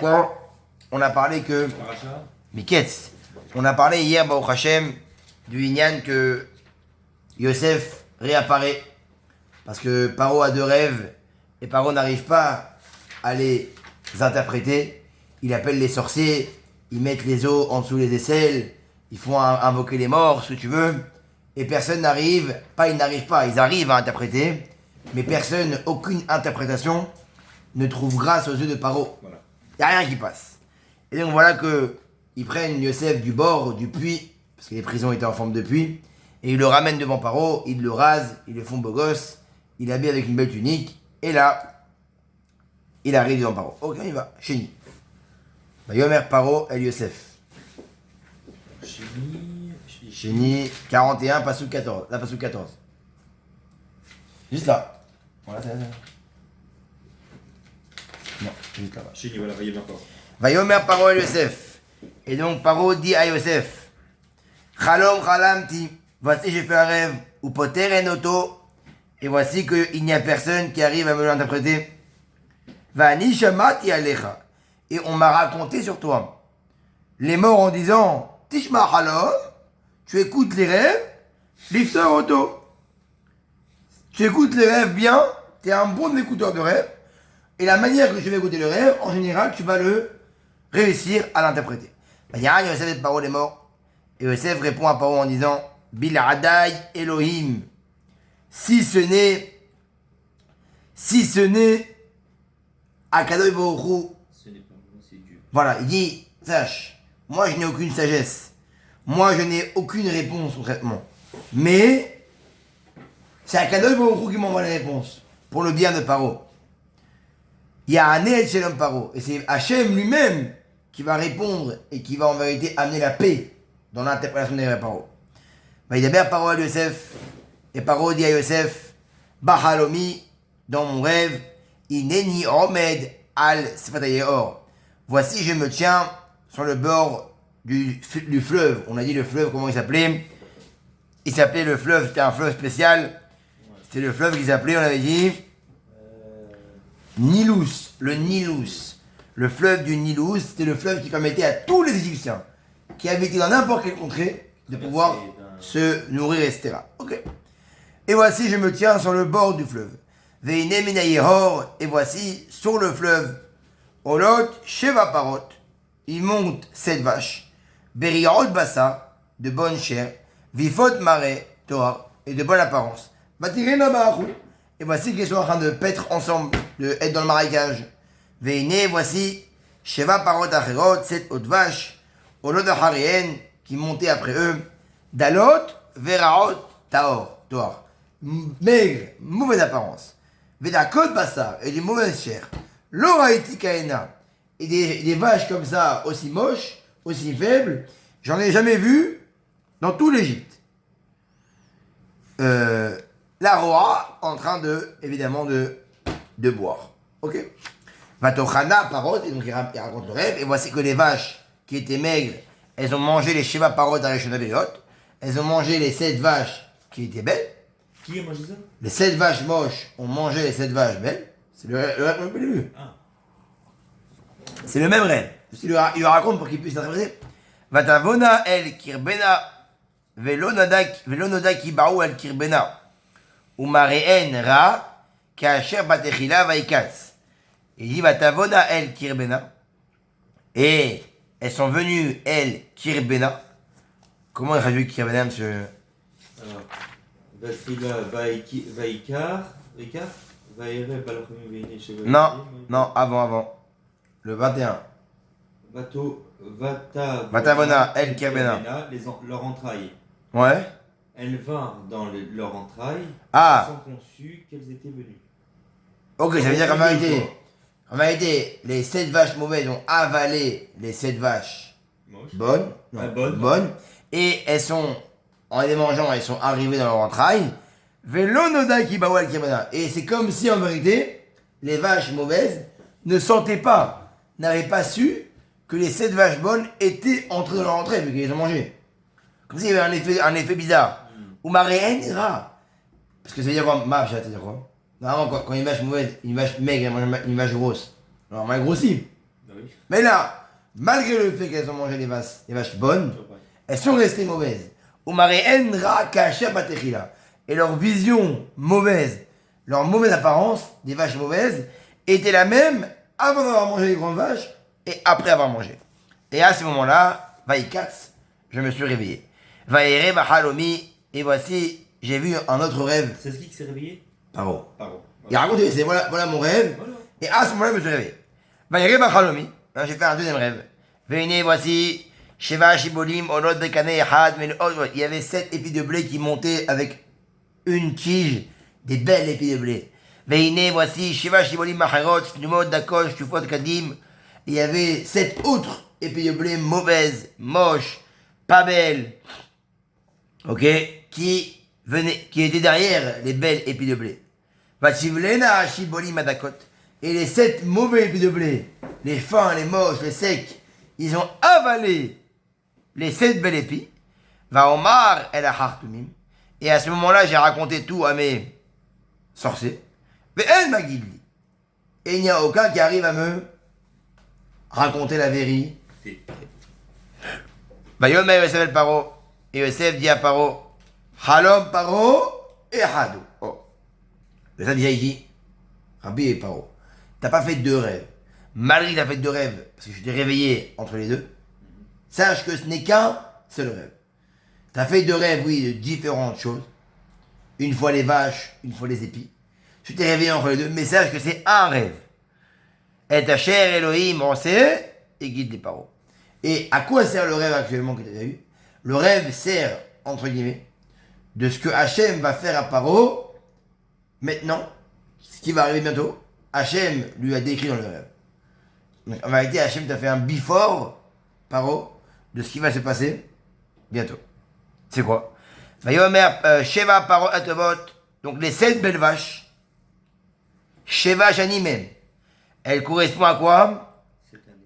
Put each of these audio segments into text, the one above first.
quoi? On a parlé que... Miketz. On a parlé hier, au Hachem, du Inyan que Yosef réapparaît. Parce que Paro a deux rêves et Paro n'arrive pas à les interpréter. Il appelle les sorciers, ils mettent les os en dessous les aisselles, ils font invoquer les morts, ce que tu veux. Et personne n'arrive, ils n'arrivent pas, ils arrivent à interpréter, mais personne, aucune interprétation ne trouve grâce aux yeux de Paro. Il n'y a rien qui passe. Et donc voilà qu'ils prennent Yosef du bord du puits, parce que les prisons étaient en forme de puits, et ils le ramènent devant Paro, ils le rasent, ils le font beau gosse, ils l'habillent avec une belle tunique, et là, il arrive devant Paro. Ok, il va, Chéni. Yomer Paro El Yosef. Chéni 41, Passouk 14. Là, Passouk 14. Juste là. Voilà, c'est là. Non, juste là-bas. Chéni, voilà, Vayomer Paro. Vayomer Paro El Yosef. Et donc, Paro dit à Yosef, Chalom Chalamti, voici j'ai fait un rêve, ou Poter en Oto, et voici qu'il n'y a personne qui arrive à me l'interpréter. Vani Shamati Alecha. Et on m'a raconté sur toi les morts en disant Tishma Halom, tu écoutes les rêves, Lifter Oto. Tu écoutes les rêves bien, tu es un bon écouteur de rêves, et la manière que je vais écouter le rêve, en général, tu vas le réussir à l'interpréter. Yosef et Paro est mort, et Yosef répond à Paro en disant Biladai Elohim, si ce n'est Akadosh Baruch Hu. Ce n'est pas moi, c'est Dieu. Voilà, il dit, sache, moi je n'ai aucune sagesse. Moi je n'ai aucune réponse au traitement. Mais, c'est Akadosh Baruch Hu qui m'envoie les réponses. Pour le bien de Paro. Il y a un et Shalom Paro. Et c'est Hachem lui-même qui va répondre et qui va en vérité amener la paix dans l'interprétation des rêves Paro. Il y a Paro à Yosef. Et Paro dit à Yosef, Bahalomi, dans mon rêve, Ineni Omed al Sfatayeor. Voici, je me tiens sur le bord du fleuve. On a dit le fleuve, comment il s'appelait? Il s'appelait le fleuve, c'était un fleuve spécial. C'était le fleuve qu'ils appelaient, on avait dit Nilus, le Nilus. Le fleuve du Nilus, c'était le fleuve qui permettait à tous les Égyptiens qui habitaient dans n'importe quelle contrée de pouvoir se nourrir, etc. Ok. Et voici, je me tiens sur le bord du fleuve. Veine Minayehor, et voici, sur le fleuve, Olot Sheva Parot, il monte 7 vaches, Beriot Bassa, de bonne chair, Vifot Mare, Torah, et de bonne apparence. Batirena Ba'achou, et voici qu'ils sont en train de paître ensemble, de être dans le marécage. Veine, voici, Sheva Parot Acherot, 7 autres vaches, Olot Acharien, qui montaient après eux, Dalot, Veraot, Taor, Torah. Maigre, mauvaise apparence. Vedakot Bassa, et des mauvaises chairs. L'Oraïti Kaena, et des vaches comme ça, aussi moches, aussi faibles, j'en ai jamais vu dans tout l'Égypte. La Roa en train de, évidemment, de boire. Ok. Vatochana, Parot, et donc il raconte le rêve, et voici que les vaches qui étaient maigres, elles ont mangé les Sheva Parot à Reshonabéot, elles ont mangé les 7 vaches qui étaient belles. Qui a mangé ça? Les 7 vaches moches ont mangé les 7 vaches belles. C'est le rêve qu'on a vu. Ah. C'est le même rêve. Il le raconte pour qu'il puisse l'interpréter. Vatavona el kirbena velonoda kibaou el kirbena umareen ra kacher batechila vaikats. Il dit Vatavona el kirbena, et elles sont venues el kirbena. Comment il traduit kirbena, monsieur? Alors, Vatsila Vaikar, Vaere Balachim Veine Sheva. Non, avant. Le 21. Vatavona El Kirbena. Leur entraille. Ouais. Elles vinrent dans leur entraille, Ah. sans qu'on sût qu'elles étaient venues. Ok, ça veut dire qu'en vérité, les 7 vaches mauvaises ont avalé les 7 vaches bonnes. Bonnes. Et elles sont, en les mangeant, elles sont arrivées dans leur entraille. Velonoda Kibawa Kirbena. Et c'est comme si, en vérité, les vaches mauvaises ne sentaient pas, n'avaient pas su que les 7 vaches bonnes étaient entrées dans leur entraille, vu qu'elles les ont mangées. Comme s'il y avait un effet bizarre. Ou maréenne ira. Parce que ça veut dire quoi? Ça veut dire quoi? Normalement, quand une vache mauvaise, une vache maigre, une vache grosse, alors elle grossit. Bah oui. Mais là, malgré le fait qu'elles ont mangé les vaches bonnes, elles sont restées mauvaises. Et leur vision mauvaise, leur mauvaise apparence des vaches mauvaises était la même avant d'avoir mangé les grandes vaches et après avoir mangé. Et à ce moment-là, Vaïkatz, je me suis réveillé. Vaïre Bahalomi, et voici, j'ai vu un autre rêve. C'est ce qui s'est réveillé? Paro. Paro. Il raconte, c'est voilà mon rêve. Voilà. Et à ce moment-là, je me suis réveillé. Vaïre Bahalomi, là j'ai fait un deuxième rêve. Venez, voici, Sheva Shibolim, Olot Bekane Ehad, il y avait 7 épis de blé qui montaient avec une tige, des belles épis de blé. Veine, voici, Sheva Shibolim Macharot, Numot Dakosh, Tufot Kadim. Il y avait 7 autres épis de blé mauvaises, moches, pas belles, ok, qui étaient derrière les belles épis de blé. Vachivlena Shibolim Adakot. Et les 7 mauvais épis de blé, les fins, les moches, les secs, ils ont avalé les 7 belles épis. Va Omar el Hartumim. Et à ce moment-là, j'ai raconté tout à mes sorciers. Mais elle m'a guidé. Et il n'y a aucun qui arrive à me raconter la vérité. Va Yomer Yosef el Paro. Et Yosef dit à Paro, Halom Paro et Hadou. Oh. Yosef dit, Rabbi et Paro, t'as pas fait 2 rêves. Malgré que t'as fait 2 rêves, parce que je t'ai réveillé entre les deux, sache que ce n'est qu'un seul rêve. T'as fait 2 rêves, oui, de différentes choses. Une fois les vaches, une fois les épis. Je t'ai réveillé entre les deux, mais sache que c'est un rêve. Et ta chère Elohim, on sait, et guide les Paro. Et à quoi sert le rêve actuellement que tu as eu? Le rêve sert, entre guillemets, de ce que Hachem va faire à Paro, maintenant, ce qui va arriver bientôt. Hachem lui a décrit dans le rêve. Donc, en vérité, Hachem t'a fait un before, Paro, de ce qui va se passer bientôt. C'est quoi? Sheva Paro Atavot, donc les 7 belles vaches, Sheva Shanimen, elles correspondent à quoi?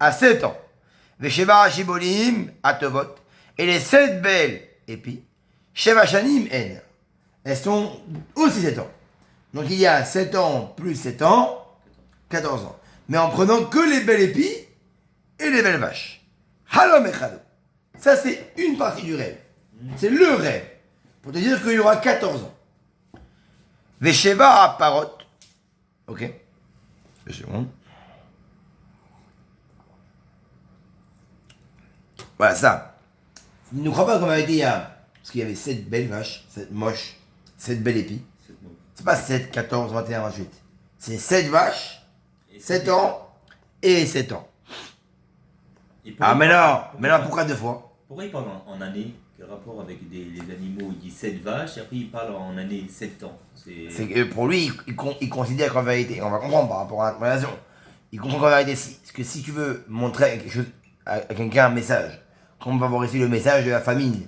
À 7 ans. Sheva Shibolim Atavot, et les 7 belles épis, Sheva Shanim En, elles sont aussi 7 ans. Donc il y a 7 ans plus 7 ans, 14 ans. Mais en prenant que les belles épis et les belles vaches. Halom Echado. Ça c'est une partie du rêve. C'est le rêve. Pour te dire qu'il y aura 14 ans. Vesheva Parot. Ok. 2 secondes. Voilà ça. Ne crois pas qu'on avait dit il y a. Parce qu'il y avait 7 belles vaches, 7 moches, 7 belles épis. C'est pas 7, 14, 21, 28. C'est 7 vaches, 7 ans et 7 ans. Ah, mais non, pourquoi 2 fois? Pourquoi il parle en année? Quel rapport avec les animaux? Il dit 7 vaches et après il parle en année 7 ans. C'est que pour lui, il considère qu'en vérité, on va comprendre par rapport à la relation, il comprend qu'en vérité, parce que si tu veux montrer quelque chose à quelqu'un un message, comme on va voir ici le message de la famine,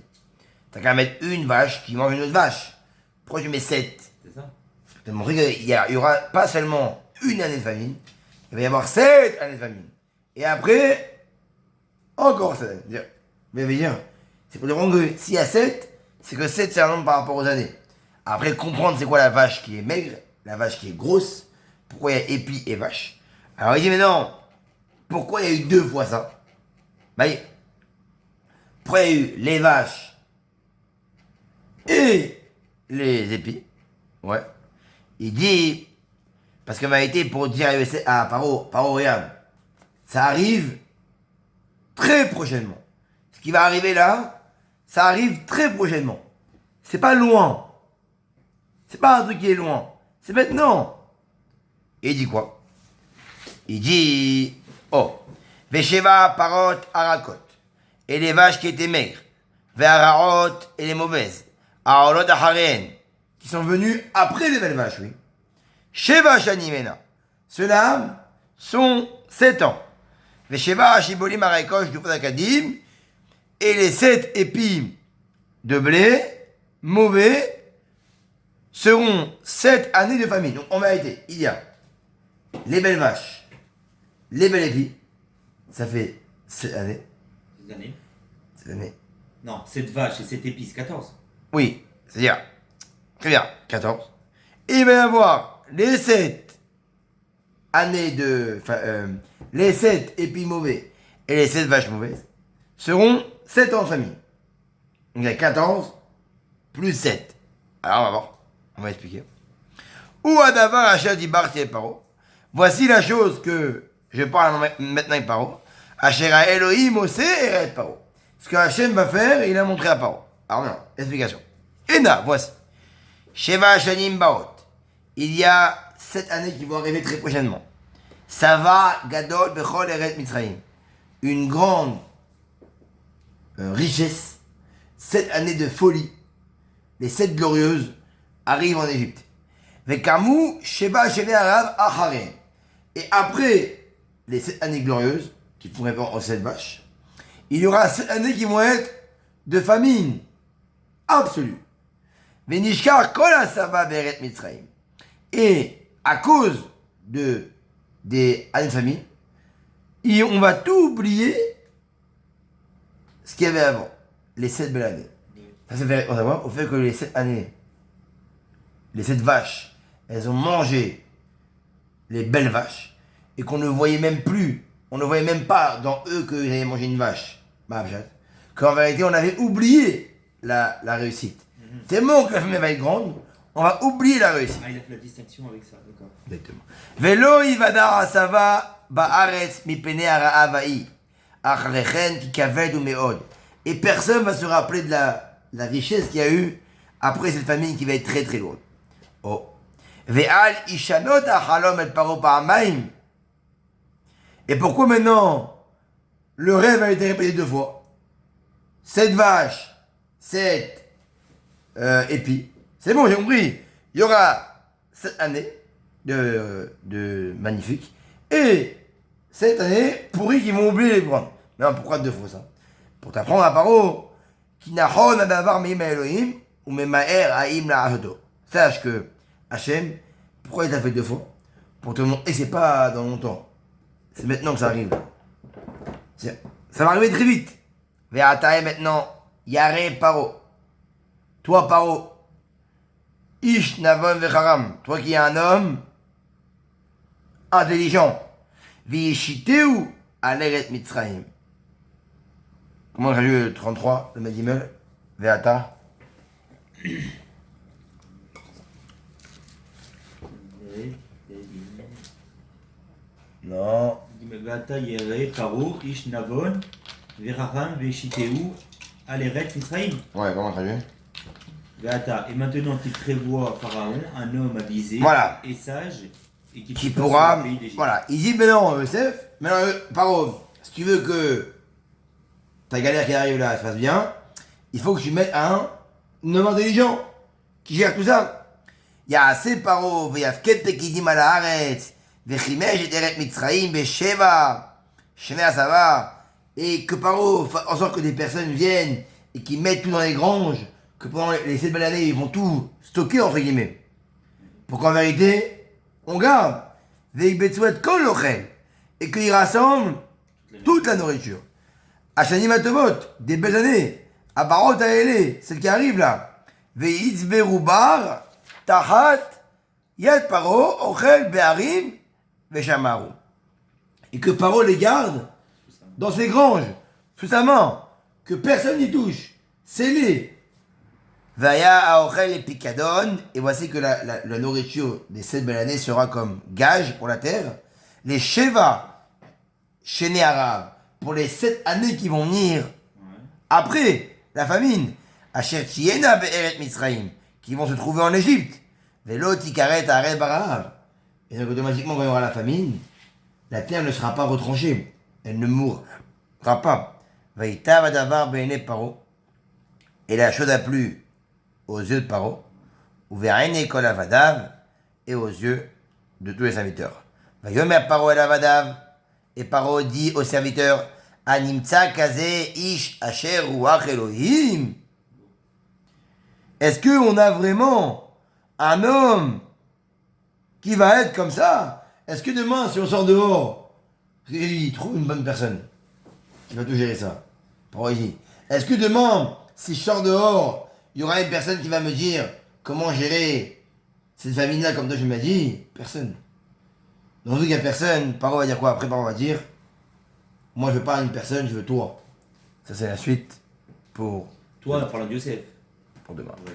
t'as qu'à mettre une vache qui mange une autre vache. Pourquoi tu mets 7? C'est ça. Pour te montrer qu'il y aura pas seulement une année de famine, il va y avoir 7 années de famine. Et après, encore 7 années. Mais veut dire, c'est pour dire que s'il y a 7, c'est que 7 c'est un nombre par rapport aux années. Après, comprendre c'est quoi la vache qui est maigre, la vache qui est grosse, pourquoi il y a épi et vache. Alors il dit, mais non, pourquoi il y a eu 2 fois ça? Bah, pourquoi il y a eu les vaches et les épis? Ouais. Il dit, parce qu'en vérité, pour dire à Paro, regarde, ça arrive très prochainement. Ce qui va arriver là, ça arrive très prochainement. C'est pas loin. C'est pas un truc qui est loin. C'est maintenant. Et il dit quoi? Il dit, oh, Vesheva Parot Arakot, et les vaches qui étaient maigres, Ve'ararot et les mauvaises, Aolot Aharen, qui sont venues après les belles vaches, oui. Sheva Shanimena, ceux-là sont 7 ans. Vesheva Shibolim Arekosh du Fodakadim, et les 7 épis de blé mauvais seront 7 années de famine. Donc en vérité, il y a les belles vaches, les belles épis, ça fait 7 années. 7 années? 7 années. Non, 7 vaches et 7 épices, 14. Oui, c'est-à-dire, très bien, 14. Et il va y avoir les 7 années de les 7 épis mauvais et les 7 vaches mauvaises seront 7 ans en famille. Donc il y a 14 plus 7. Alors on va voir, on va expliquer. Ou Adavar Asher Dibarti et Paro. Voici la chose que je parle maintenant avec Paro. Asher a Elohim Ose Eret Paro. Ce que Hachem va faire, il a montré à Paro. Alors non, explication. Ena, voici. Sheva Shanim Baot. Il y a 7 années qui vont arriver très prochainement. Sava Gadol Bechol Eret Mitzrayim. Une grande richesse. 7 années de folie. Les 7 glorieuses arrivent en Égypte. Vekamu Sheba Shene Arav Acharem. Et après les 7 années glorieuses, qui font référence aux 7 vaches, il y aura 7 années qui vont être de famine absolue. Venishkar Kol Asava Beret Mitzrayim. Et à cause des années de famine, on va tout oublier ce qu'il y avait avant, les 7 belles années. Ça fait référence au fait que les 7 années, les 7 vaches, elles ont mangé les belles vaches et qu'on ne voyait même plus, on ne voyait même pas dans eux qu'ils avaient mangé une vache. Qu'en vérité, on avait oublié la réussite. C'est bon que la famille va être grande, on va oublier la réussite. Ah, il a fait la distinction avec ça, d'accord. Exactement. Velo ivadar asava ba'aretz mipene ara'avai achrechen ki kaved u meod. Et personne va se rappeler de la richesse qu'il y a eu après cette famine qui va être très très lourde. Oh. Ve'al ishanot achalom et paro pa'amaim. Et pourquoi maintenant le rêve a été répété 2 fois? 7 vaches, 7 épis. C'est bon, j'ai compris. Il y aura 7 années de magnifiques et 7 années pourries qui vont oublier les prendre. Mais non, pourquoi 2 fois ça? Pour t'apprendre à paro, qui nahon adavar meim Elohim ou memaer haim la ajoto. Sache que Hachem, pourquoi il t'a fait 2 fois? Pour te montrer, et c'est pas dans longtemps. C'est maintenant que ça arrive. Ça va arriver très vite. Ve'atae maintenant, yare paro. Toi paro, ish navon vecharam. Toi qui es un homme intelligent. Ve'yishiteu aleret mitzrayim. Comment on traduit le 33, le Medimel? Ve'ata. Non. Ve'ata yere paro ish navon vecharam ve'shiteu aleret mitzrayim. Ouais, comment on traduit? Ve'ata. Et maintenant tu prévois Pharaon, un homme avisé Voilà. et sage et qui pourra. Voilà. Il dit, mais non, Yosef, maintenant, Paro, si tu veux que ta galère qui arrive là se passe bien, il faut que tu mettes un homme intelligent qui gère tout ça. Il y a assez Paro, ve'yafket pekidim al haaretz, ve'chimesh et eret mitzrayim be'sheva, shene asava, et que Paro fasse en sorte que des personnes viennent et qui mettent tout dans les granges, que pendant les 7 belles années, ils vont tout stocker, entre guillemets. Pour qu'en vérité, on garde, ve'ibetsuet kol ochel, et qu'ils rassemblent toute la nourriture. Hashanim Atovot, des belles années. Abarot Aele, celle qui arrive là. Ve'itzberu bar, tahat, yad paro, ochel be'arim, ve'shamaru. Et que Paro les garde dans ses granges, sous sa main, que personne n'y touche, scellé. Vaya aochel et picadon, et voici que la nourriture des 7 belles années sera comme gage pour la terre. Les Sheva, Shene Arav, pour les 7 années qui vont venir après la famine, Asher Tiena Be'eret Mitzrayim, qui vont se trouver en Égypte, Velo Tikaret Aret Barav. Et donc automatiquement, quand il y aura la famine, la terre ne sera pas retranchée, elle ne mourra pas. Vaïta Vadavar Be'ene Paro, et la chose a plu aux yeux de Paro, ou Ve'ene Kol Avadav, et aux yeux de tous les serviteurs. Vayomer Paro el Avadav, et Paro dit aux serviteurs, Animtsa kaze ish asher ruach Elohim. Est-ce qu'on a vraiment un homme qui va être comme ça? Est-ce que demain, si on sort dehors, il trouve une bonne personne qui va tout gérer ça? Paro dit, est-ce que demain, si je sors dehors, il y aura une personne qui va me dire comment gérer cette famille-là comme toi je m'as dit? Personne. Donc vu qu'il n'y a personne, Paro va dire quoi? Après Paro va dire, moi je veux pas une personne, je veux toi. Ça c'est la suite pour Toi, en parlant de Yosef. demain. Ouais.